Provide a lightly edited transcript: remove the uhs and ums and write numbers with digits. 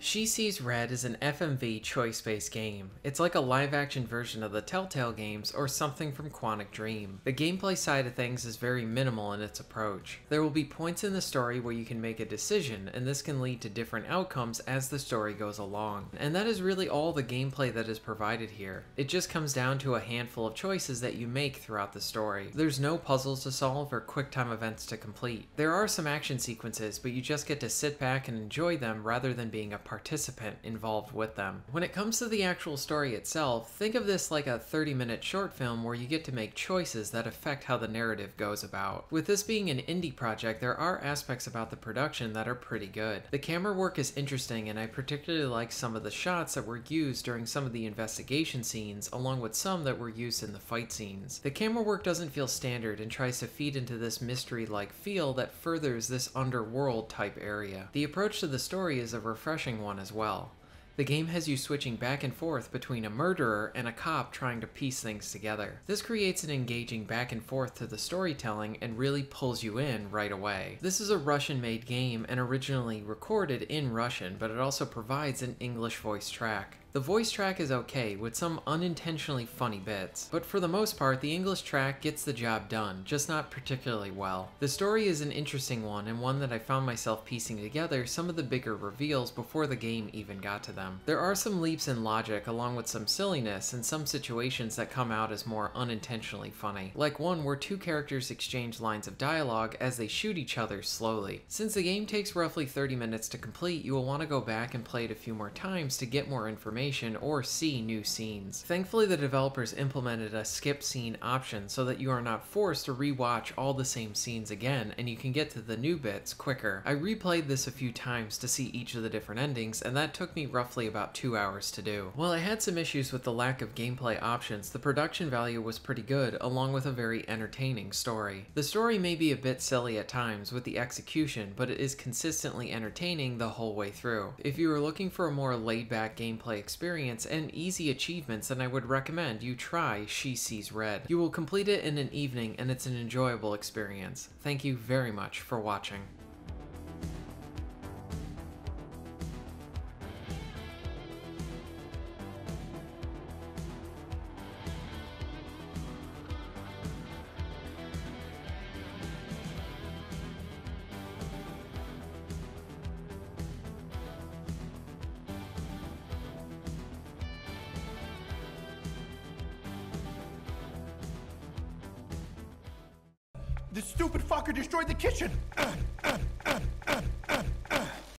She Sees Red is an FMV choice-based game. It's like a live-action version of the Telltale games or something from Quantic Dream. The gameplay side of things is very minimal in its approach. There will be points in the story where you can make a decision, and this can lead to different outcomes as the story goes along. And that is really all the gameplay that is provided here. It just comes down to a handful of choices that you make throughout the story. There's no puzzles to solve or quick-time events to complete. There are some action sequences, but you just get to sit back and enjoy them rather than being a participant involved with them. When it comes to the actual story itself, think of this like a 30-minute short film where you get to make choices that affect how the narrative goes about. With this being an indie project, there are aspects about the production that are pretty good. The camera work is interesting, and I particularly like some of the shots that were used during some of the investigation scenes, along with some that were used in the fight scenes. The camera work doesn't feel standard and tries to feed into this mystery-like feel that furthers this underworld type area. The approach to the story is a refreshing one as well. The game has you switching back and forth between a murderer and a cop trying to piece things together. This creates an engaging back and forth to the storytelling and really pulls you in right away. This is a Russian-made game and originally recorded in Russian, but it also provides an English voice track. The voice track is okay, with some unintentionally funny bits, but for the most part, the English track gets the job done, just not particularly well. The story is an interesting one, and one that I found myself piecing together some of the bigger reveals before the game even got to them. There are some leaps in logic, along with some silliness, and some situations that come out as more unintentionally funny, like one where two characters exchange lines of dialogue as they shoot each other slowly. Since the game takes roughly 30 minutes to complete, you will want to go back and play it a few more times to get more information or see new scenes. Thankfully, the developers implemented a skip scene option so that you are not forced to rewatch all the same scenes again, and you can get to the new bits quicker. I replayed this a few times to see each of the different endings, and that took me roughly about 2 hours to do. While I had some issues with the lack of gameplay options, the production value was pretty good, along with a very entertaining story. The story may be a bit silly at times with the execution, but it is consistently entertaining the whole way through. If you are looking for a more laid-back gameplay experience and easy achievements, then I would recommend you try She Sees Red. You will complete it in an evening, and it's an enjoyable experience. Thank you very much for watching. This stupid fucker destroyed the kitchen!